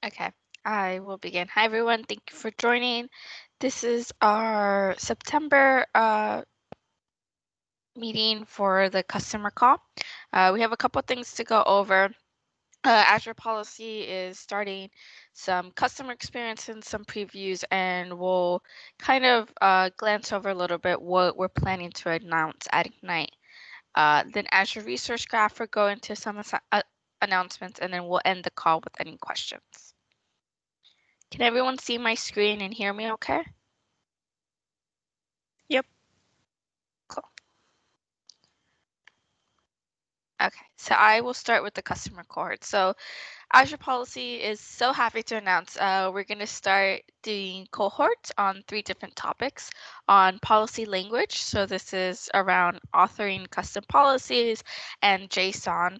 Okay, I will begin. Hi, everyone. Thank you for joining. This is our September meeting for the customer call. We have a couple things to go over. Azure Policy is starting some customer experience and some previews, and we'll kind of glance over a little bit what we're planning to announce at Ignite. Then Azure Resource Graph will go into some announcements, and then we'll end the call with any questions. Can everyone see my screen and hear me okay? Yep. Cool. Okay, so I will start with the customer cohort. So Azure Policy is so happy to announce we're going to start doing cohorts on 3 different topics on policy language. So this is around authoring custom policies and JSON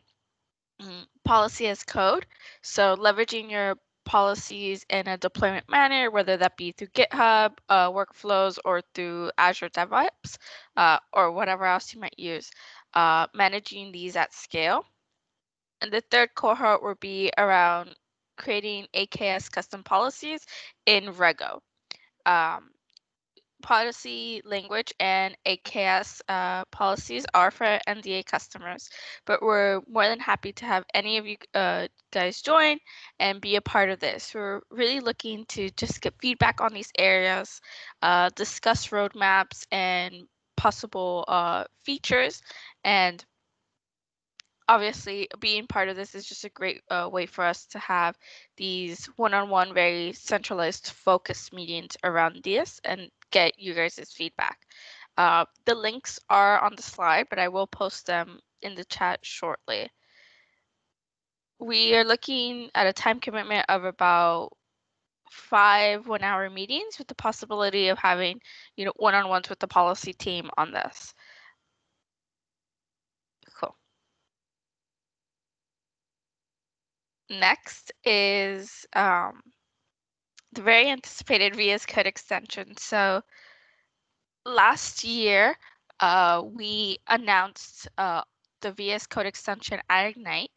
policy as code. So leveraging your policies in a deployment manner, whether that be through GitHub, workflows, or through Azure DevOps, or whatever else you might use, managing these at scale. And the third cohort will be around creating AKS custom policies in Rego. Policy language and AKS policies are for NDA customers, but we're more than happy to have any of you guys join and be a part of this. We're really looking to just get feedback on these areas, discuss roadmaps and possible features, and obviously being part of this is just a great way for us to have these one-on-one, very centralized focused meetings around this and get you guys' feedback. The links are on the slide, but I will post them in the chat shortly. We are looking at a time commitment of about 5 one-hour meetings with the possibility of having, one-on-ones with the policy team on this. Cool. Next is the very anticipated VS Code extension. So last year, we announced the VS Code extension at Ignite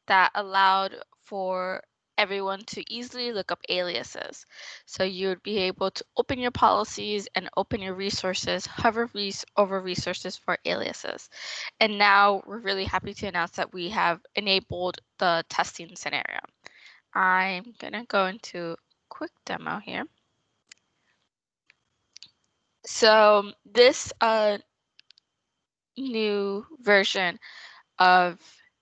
that allowed for everyone to easily look up aliases. So you would be able to open your policies and open your resources, hover over resources for aliases. And now we're really happy to announce that we have enabled the testing scenario. I'm going to go into a quick demo here. So this new version of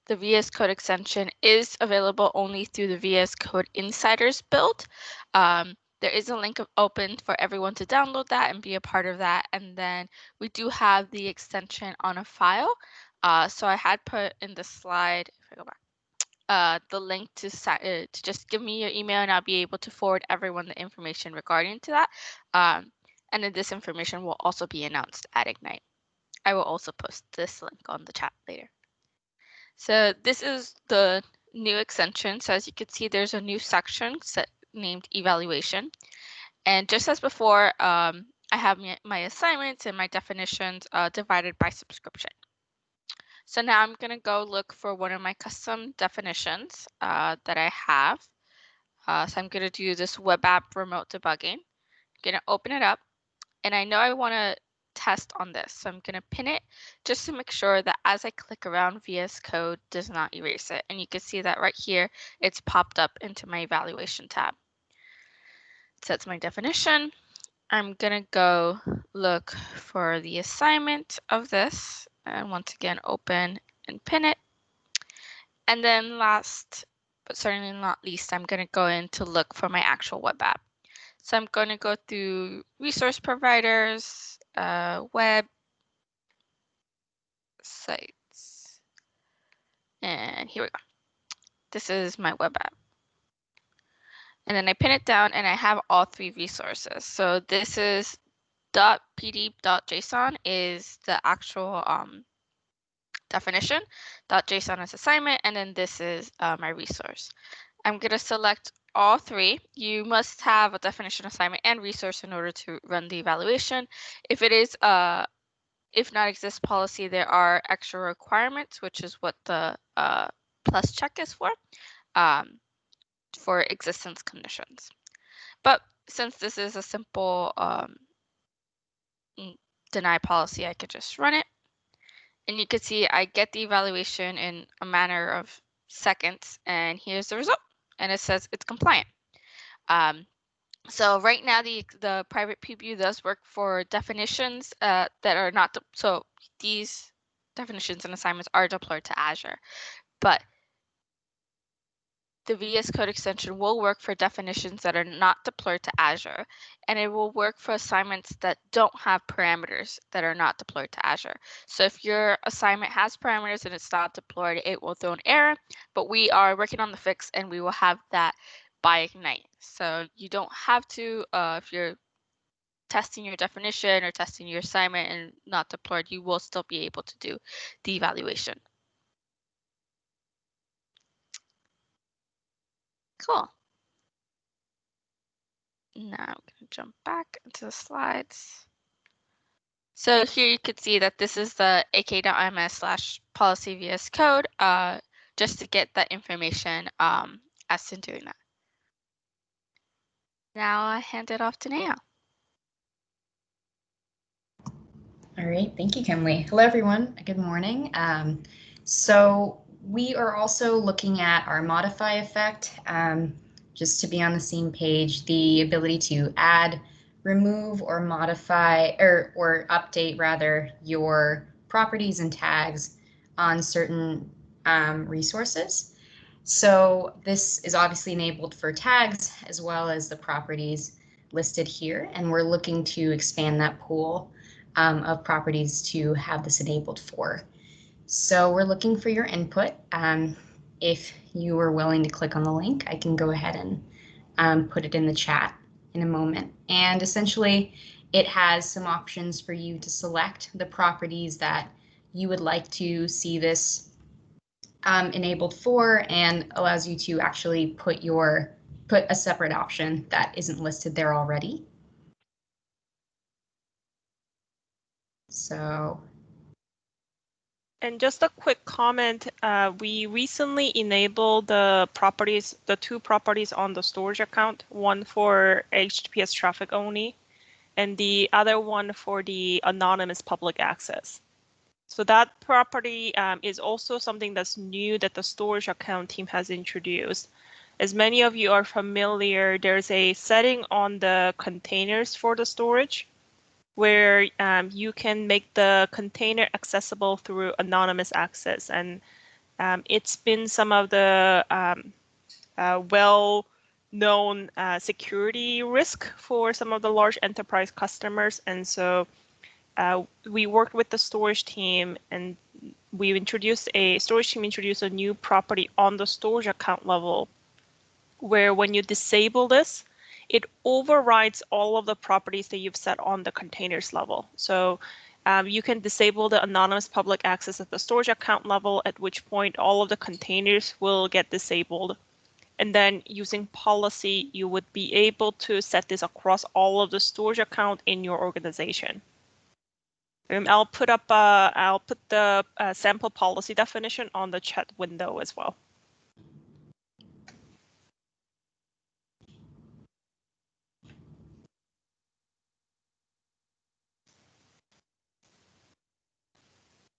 the VS Code extension is available only through the VS Code Insiders build. There is a link open for everyone to download that and be a part of that. And then we do have the extension on a file. So I had put in the slide, if I go back, the link to just give me your email and I'll be able to forward everyone the information regarding to that. And then this information will also be announced at Ignite. I will also post this link on the chat later. So this is the new extension. So as you can see, there's a new section named evaluation. And just as before, I have my assignments and my definitions divided by subscription. So now I'm going to go look for one of my custom definitions that I have. So I'm going to do this web app remote debugging. I'm going to open it up. And I know I want to test on this. So I'm going to pin it just to make sure that as I click around, VS Code does not erase it. And you can see that right here, it's popped up into my evaluation tab. So that's my definition. I'm going to go look for the assignment of this. And once again, open and pin it. And then last, but certainly not least, I'm going to go in to look for my actual web app. So I'm going to go through resource providers, web, sites, and here we go. This is my web app. And then I pin it down and I have all 3 resources. So this is .pd.json is the actual definition, .json is assignment, and then this is my resource. I'm going to select all 3. You must have a definition, assignment, and resource in order to run the evaluation. If it is if not exist policy, there are extra requirements, which is what the plus check is for. for existence conditions. But since this is a simple deny policy, I could just run it. And you can see I get the evaluation in a matter of seconds, and here's the result. And it says it's compliant. So right now, the private preview does work for definitions that are not, so these definitions and assignments are deployed to Azure, but the VS Code extension will work for definitions that are not deployed to Azure, and it will work for assignments that don't have parameters that are not deployed to Azure. So if your assignment has parameters and it's not deployed, it will throw an error, but we are working on the fix and we will have that by Ignite. So you don't have to, if you're testing your definition or testing your assignment and not deployed, you will still be able to do the evaluation. Cool. Now I'm going to jump back into the slides. So here you can see that this is the ak.ms/policy VS Code, just to get that information as to doing that. Now I hand it off to Naya. All right, thank you, Kimberly. Hello, everyone. Good morning. So we are also looking at our modify effect, just to be on the same page, the ability to add, remove, or modify, or update rather, your properties and tags on certain resources. So this is obviously enabled for tags as well as the properties listed here, and we're looking to expand that pool of properties to have this enabled for. So we're looking for your input. If you are willing to click on the link, I can go ahead and put it in the chat in a moment. And essentially, it has some options for you to select the properties that you would like to see this enabled for, and allows you to actually put a separate option that isn't listed there already. So. And just a quick comment, we recently enabled the two properties on the storage account, one for HTTPS traffic only, and the other one for the anonymous public access. So that property is also something that's new that the storage account team has introduced. As many of you are familiar, there's a setting on the containers for the storage where you can make the container accessible through anonymous access. And it's been some of the well-known security risk for some of the large enterprise customers. And so we worked with the storage team, and storage team introduced a new property on the storage account level, where when you disable this, it overrides all of the properties that you've set on the containers level. So you can disable the anonymous public access at the storage account level, at which point all of the containers will get disabled. And then using policy, you would be able to set this across all of the storage account in your organization. I'll put the sample policy definition on the chat window as well.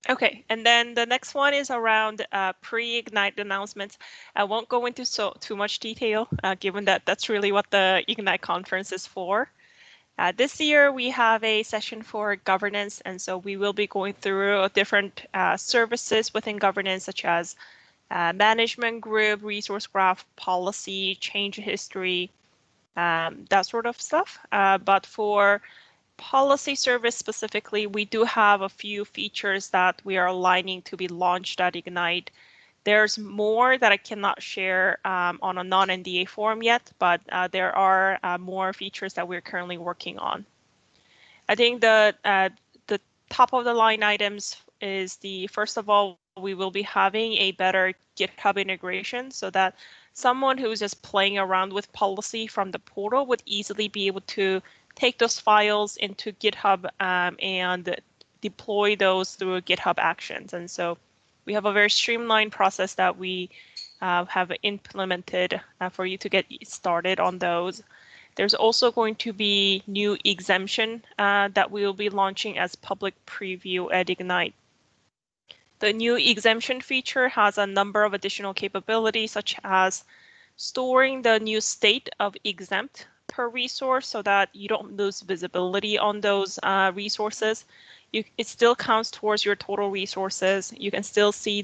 Okay, and then the next one is around pre-Ignite announcements. I won't go into too much detail, given that that's really what the Ignite conference is for. This year, we have a session for governance, and so we will be going through different services within governance, such as management group, resource graph, policy, change history, that sort of stuff. But for policy service specifically, we do have a few features that we are aligning to be launched at Ignite. There's more that I cannot share on a non-NDA forum yet, but there are more features that we're currently working on. I think the top of the line items is first of all, we will be having a better GitHub integration so that someone who's just playing around with policy from the portal would easily be able to take those files into GitHub and deploy those through GitHub Actions. And so we have a very streamlined process that we have implemented for you to get started on those. There's also going to be new exemption that we will be launching as public preview at Ignite. The new exemption feature has a number of additional capabilities, such as storing the new state of exempt per resource so that you don't lose visibility on those resources. It still counts towards your total resources. You can still see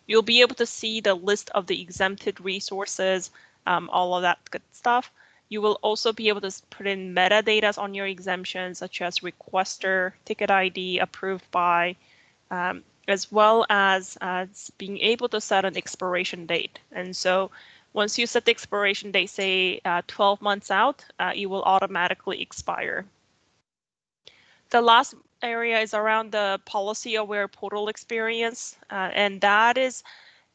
you'll be able to see the list of the exempted resources, all of that good stuff. You will also be able to put in metadata on your exemptions, such as requester, ticket ID, approved by, as well as being able to set an expiration date. And so once you set the expiration date, say 12 months out, it will automatically expire. The last area is around the policy-aware portal experience, and that is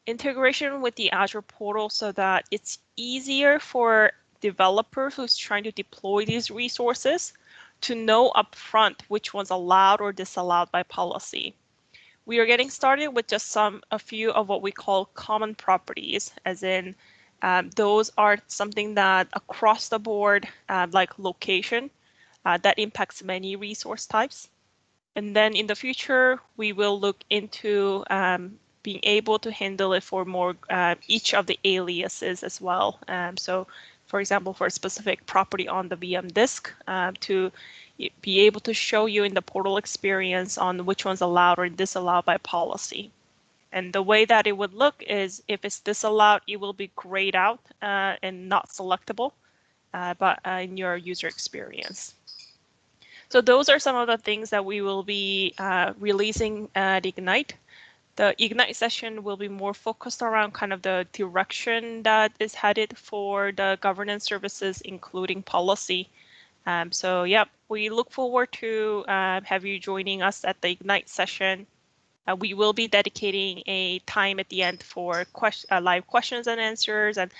integration with the Azure portal so that it's easier for developers who's trying to deploy these resources to know upfront which one's allowed or disallowed by policy. We are getting started with just a few of what we call common properties, as in those are something that across the board, like location, that impacts many resource types. And then in the future, we will look into being able to handle it for more each of the aliases as well. So, for example, for a specific property on the VM disk, to be able to show you in the portal experience on which one's allowed or disallowed by policy. And the way that it would look is if it's disallowed, it will be grayed out and not selectable, but in your user experience. So those are some of the things that we will be releasing at Ignite. The Ignite session will be more focused around kind of the direction that is headed for the governance services, including policy. So yeah, we look forward to have you joining us at the Ignite session. We will be dedicating a time at the end for live questions and answers. And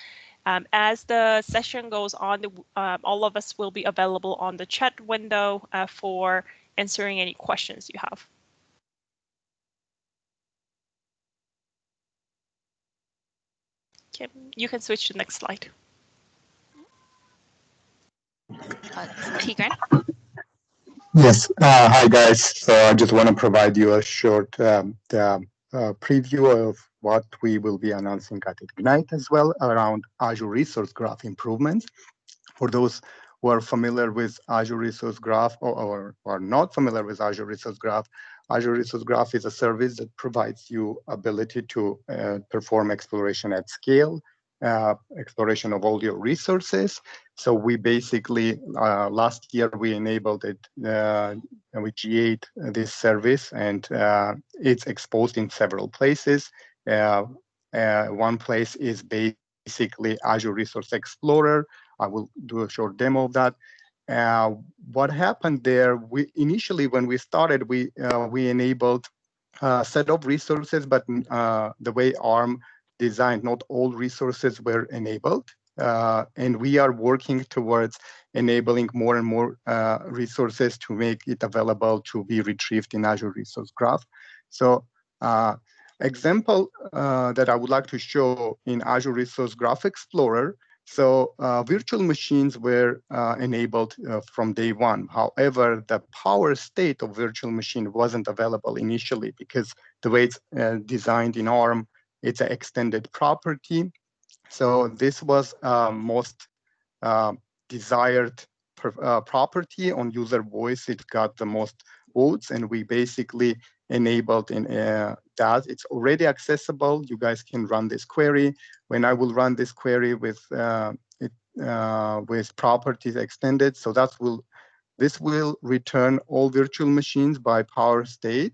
as the session goes on, all of us will be available on the chat window for answering any questions you have. Okay, you can switch to the next slide. Tigran? Yes. Hi, guys. So I just want to provide you a short preview of what we will be announcing at Ignite as well around Azure Resource Graph improvements. For those who are familiar with Azure Resource Graph or not familiar with Azure Resource Graph is a service that provides you ability to perform exploration at scale, exploration of all your resources. So we basically, last year we enabled it, we GA'd this service, and it's exposed in several places. One place is basically Azure Resource Explorer. I will do a short demo of that. What happened there, initially when we started, we enabled a set of resources, but the way ARM designed, not all resources were enabled. And we are working towards enabling more and more resources to make it available to be retrieved in Azure Resource Graph. So example that I would like to show in Azure Resource Graph Explorer. So virtual machines were enabled from day one. However, the power state of virtual machine wasn't available initially because the way it's designed in ARM, it's an extended property. So this was most desired property on user voice. It got the most votes, and we basically enabled in that. It's already accessible. You guys can run this query. When I will run this query with properties extended, so this will return all virtual machines by power state,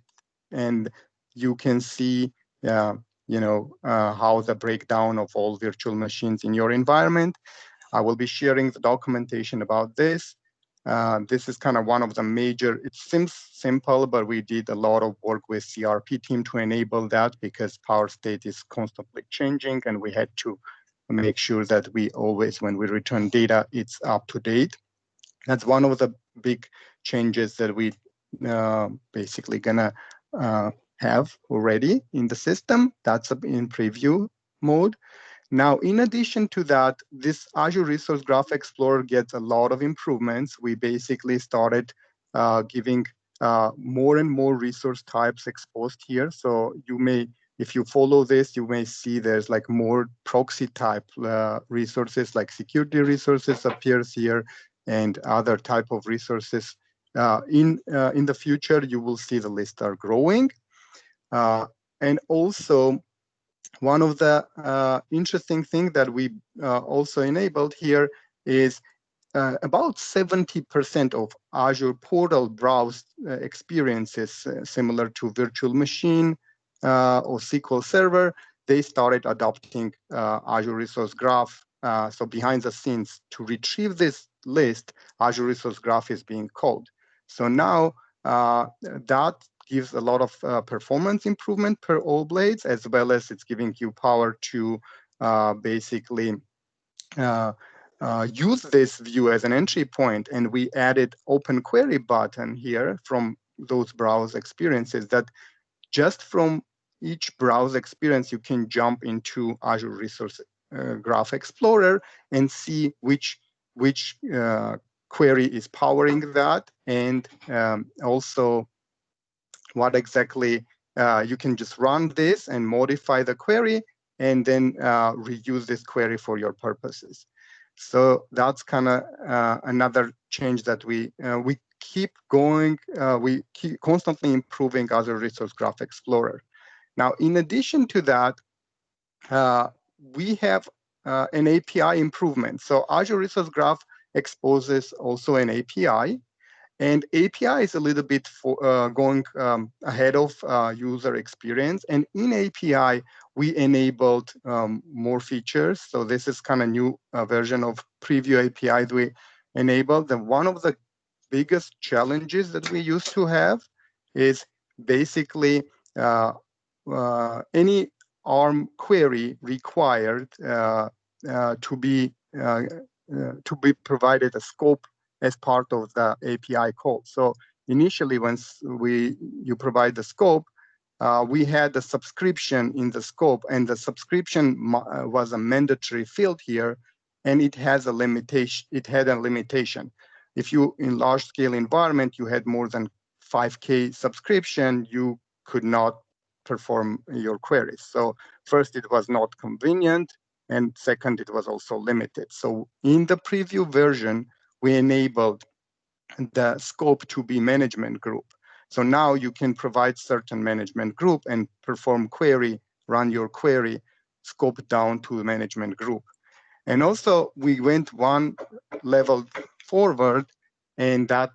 and you can see how the breakdown of all virtual machines in your environment. I will be sharing the documentation about this. This is kind of one of the major, it seems simple, but we did a lot of work with CRP team to enable that because power state is constantly changing, and we had to make sure that we always, when we return data, it's up to date. That's one of the big changes that we basically gonna have already in the system. That's in preview mode. Now, in addition to that, this Azure Resource Graph Explorer gets a lot of improvements. We basically started giving more and more resource types exposed here. So you may, if you follow this, you may see there's like more proxy type resources, like security resources appears here, and other type of resources. In the future, you will see the list are growing. And also, one of the interesting things that we also enabled here is about 70% of Azure portal browse experiences similar to virtual machine or SQL Server, they started adopting Azure Resource Graph. So behind the scenes, to retrieve this list, Azure Resource Graph is being called. So now that gives a lot of performance improvement per all blades, as well as it's giving you power to basically use this view as an entry point. And we added open query button here from those browse experiences that just from each browse experience, you can jump into Azure Resource Graph Explorer and see which query is powering that, and also what exactly you can just run this and modify the query and then reuse this query for your purposes. So that's kind of another change that we keep going. We keep constantly improving Azure Resource Graph Explorer. Now, in addition to that, we have an API improvement. So Azure Resource Graph exposes also an API. And API is a little bit going ahead of user experience. And in API, we enabled more features. So this is kind of new version of preview API that we enabled. And one of the biggest challenges that we used to have is basically any ARM query required to be provided a scope as part of the API call. So initially, once you provide the scope, we had a subscription in the scope, and the subscription was a mandatory field here, and it has a limitation. It had a limitation. If you in large scale environment, you had more than 5K subscription, you could not perform your queries. So first, it was not convenient, and second, it was also limited. So in the preview version, we enabled the scope to be management group. So now you can provide certain management group and perform query, run your query, scope down to the management group. And also we went one level forward, and that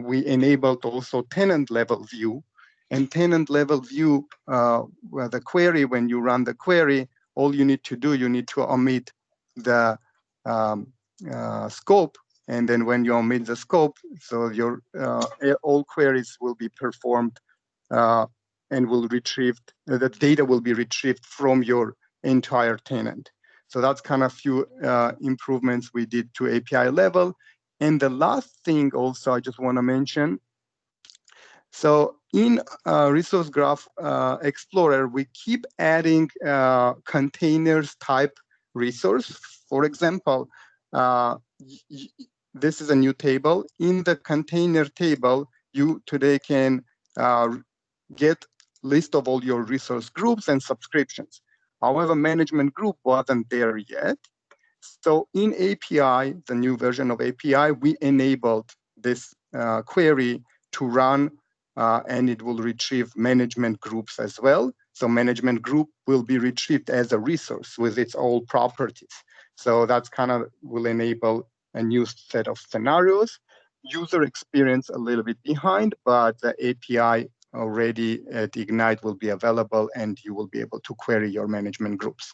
we enabled also tenant level view. And tenant level view, where the query, when you run the query, all you need to do, you need to omit the scope. And then when you omit the scope, so your all queries will be performed and will retrieve, the data will be retrieved from your entire tenant. So that's kind of few improvements we did to API level. And the last thing also I just want to mention, so in Resource Graph Explorer, we keep adding containers type resource. For example, this is a new table. In the container table, you today can get list of all your resource groups and subscriptions. However, management group wasn't there yet. So in API, the new version of API, we enabled this query to run, and it will retrieve management groups as well. So management group will be retrieved as a resource with its all properties. So that's kind of will enable a new set of scenarios. User experience a little bit behind, but the API already at Ignite will be available, and you will be able to query your management groups.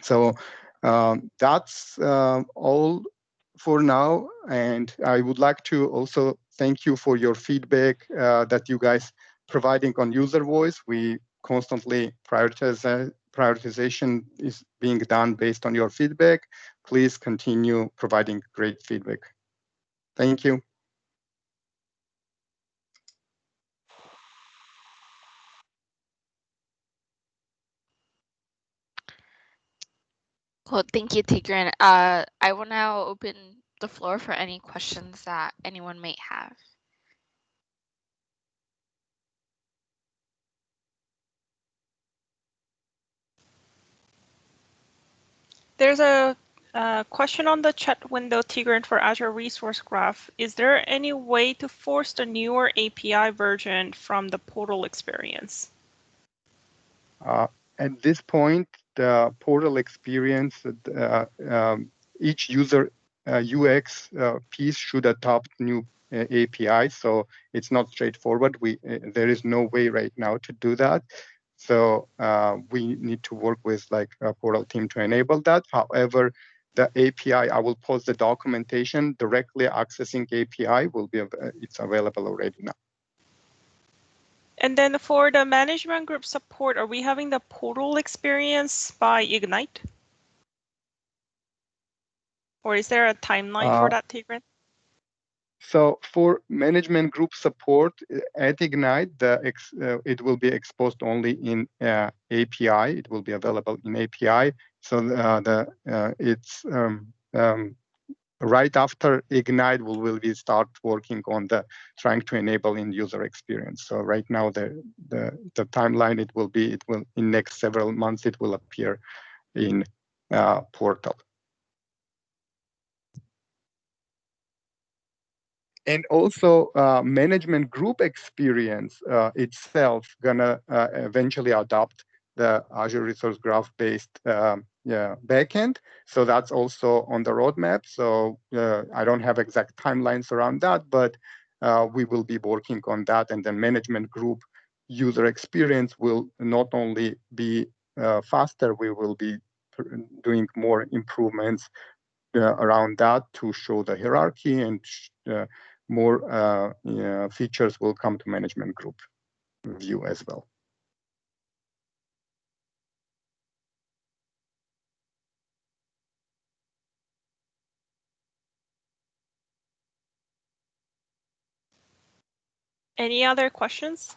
So that's all for now. And I would like to also thank you for your feedback that you guys providing on user voice. We constantly prioritization is being done based on your feedback. Please continue providing great feedback. Thank you. Cool. Thank you, Tigran. I will now open the floor for any questions that anyone may have. There's a question on the chat window, Tigran, for Azure Resource Graph. Is there any way to force the newer API version from the portal experience? At this point, the portal experience, each user UX piece should adopt new API. So it's not straightforward. There is no way right now to do that. So we need to work with like a portal team to enable that. However, the API, I will post the documentation directly accessing API will be, it's available already now. And then for the management group support, are we having the portal experience by Ignite? Or is there a timeline for that, Tigran? So for management group support at Ignite, it will be exposed only in API. It will be available in API. So it's right after Ignite, we will start working on the trying to enable in user experience. So right now, the timeline it will in next several months it will appear in portal. And also management group experience itself gonna eventually adopt the Azure Resource Graph based backend. So that's also on the roadmap. So I don't have exact timelines around that, but we will be working on that. And then management group user experience will not only be faster, we will be doing more improvements around that to show the hierarchy, and more features will come to management group view as well. Any other questions?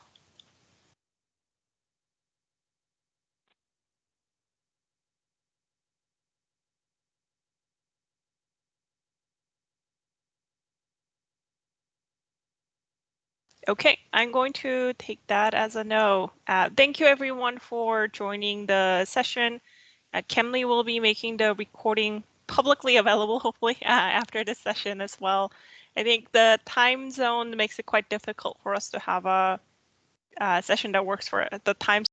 Okay, I'm going to take that as a no. Thank you everyone for joining the session. Kemley will be making the recording publicly available, hopefully, after this session as well. I think the time zone makes it quite difficult for us to have a session that works for the time